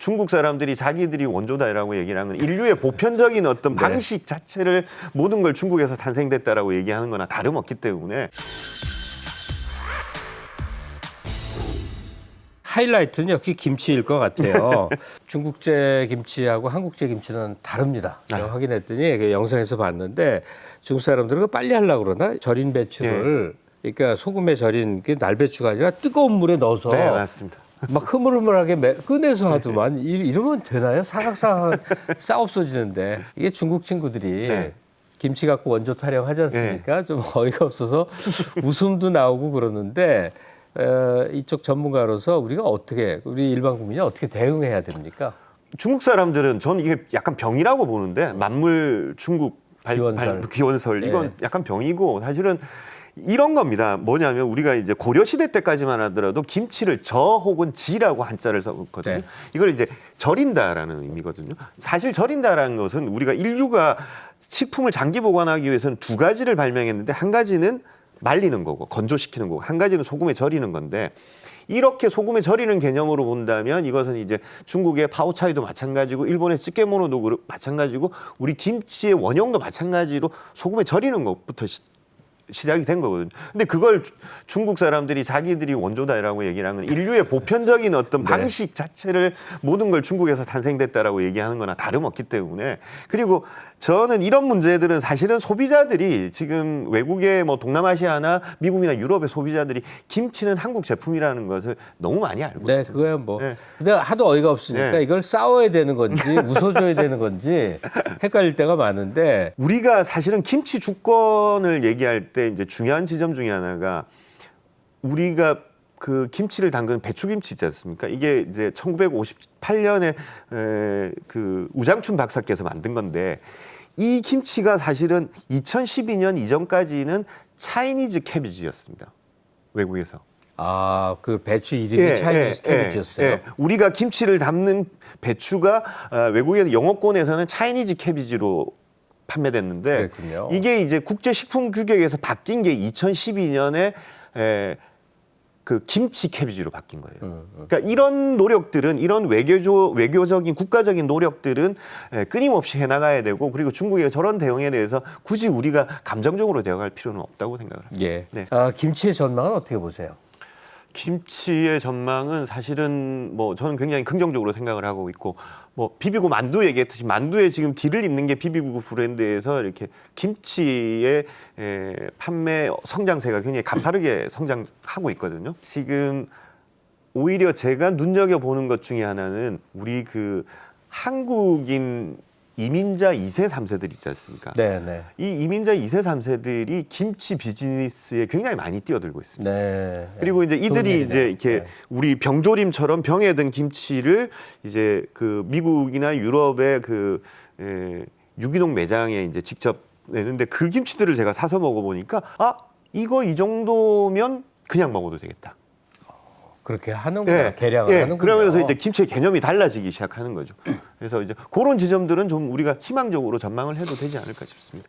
중국 사람들이 자기들이 원조다라고 얘기를 하는 건 인류의 보편적인 어떤 방식 자체를 모든 걸 중국에서 탄생됐다라고 얘기하는 거나 다름없기 때문에 하이라이트는 역시 김치일 것 같아요. 중국제 김치하고 한국제 김치는 다릅니다. 제가 확인했더니 그 영상에서 봤는데 중국 사람들은 그거 빨리 하려고 그러나 절인 배추를 그러니까 소금에 절인 게 날배추가 아니라 뜨거운 물에 넣어서 네, 맞습니다. 막 흐물흐물하게 꺼내서 하더만 이러면 되나요? 사각사각 싸 없어지는데 이게 중국 친구들이 김치 갖고 원조 타령하지 않습니까? 좀 어이가 없어서 웃음도 나오고 그러는데 이쪽 전문가로서 우리가 어떻게 우리 일반 국민이 어떻게 대응해야 됩니까? 중국 사람들은 저는 이게 약간 병이라고 보는데 만물 중국 기원설 이건 약간 병이고 사실은 이런 겁니다. 뭐냐면 우리가 이제 고려 시대 때까지만 하더라도 김치를 저 혹은 지라고 한자를 썼거든요. 이걸 이제 절인다라는 의미거든요. 사실 절인다라는 것은 우리가 인류가 식품을 장기 보관하기 위해서는 두 가지를 발명했는데 한 가지는 말리는 거고 건조시키는 거고 한 가지는 소금에 절이는 건데 이렇게 소금에 절이는 개념으로 본다면 이것은 이제 중국의 파오차이도 마찬가지고 일본의 찌개모노도 마찬가지고 우리 김치의 원형도 마찬가지로 소금에 절이는 것부터 시작이 된 거거든요. 근데 그걸 중국 사람들이 자기들이 원조다라고 얘기를 하는 건 인류의 보편적인 어떤 방식 자체를 모든 걸 중국에서 탄생됐다라고 얘기하는 거나 다름없기 때문에 그리고 저는 이런 문제들은 사실은 소비자들이 지금 외국의 뭐 동남아시아나 미국이나 유럽의 소비자들이 김치는 한국 제품이라는 것을 너무 많이 알고 있어요. 네, 그거야 뭐. 근데 하도 어이가 없으니까 이걸 싸워야 되는 건지 웃어줘야 되는 건지 헷갈릴 때가 많은데 우리가 사실은 김치 주권을 얘기할 때 이제 중요한 지점 중에 하나가 우리가 그 김치를 담근 배추김치 있지 않습니까? 이게 이제 1958년에 그 우장춘 박사께서 만든 건데 이 김치가 사실은 2012년 이전까지는 차이니즈 캐비지였습니다. 외국에서. 아, 그 배추 이름이 차이니즈 캐비지였어요. 우리가 김치를 담는 배추가 외국의 영어권에서는 차이니즈 캐비지로 판매됐는데 그랬군요. 이게 이제 국제식품규격에서 바뀐 게 2012년에 그 김치 캐비지로 바뀐 거예요. 그러니까 이런 노력들은 이런 외교적인 국가적인 노력들은 끊임없이 해나가야 되고 그리고 중국의 저런 대응에 대해서 굳이 우리가 감정적으로 대응할 필요는 없다고 생각을 합니다. 예. 김치의 전망은 어떻게 보세요? 김치의 전망은 사실은 뭐 저는 굉장히 긍정적으로 생각을 하고 있고 뭐 비비고 만두 얘기했듯이 만두에 지금 딜을 잇는 게 비비고 브랜드에서 이렇게 김치의 판매 성장세가 굉장히 가파르게 성장하고 있거든요. 지금 오히려 제가 눈여겨보는 것 중에 하나는 우리 그 한국인 이민자 2세, 3세들 있지 않습니까? 네. 이 이민자 2세, 3세들이 김치 비즈니스에 굉장히 많이 뛰어들고 있습니다. 네. 그리고 이제 이들이 이제 이렇게 우리 병조림처럼 병에 든 김치를 이제 그 미국이나 유럽의 그 유기농 매장에 이제 직접 내는데 그 김치들을 제가 사서 먹어보니까 이거 이 정도면 그냥 먹어도 되겠다. 그렇게 하는구나. 개량을 하는군요. 그러면서 이제 김치의 개념이 달라지기 시작하는 거죠. 그래서 이제 그런 지점들은 좀 우리가 희망적으로 전망을 해도 되지 않을까 싶습니다.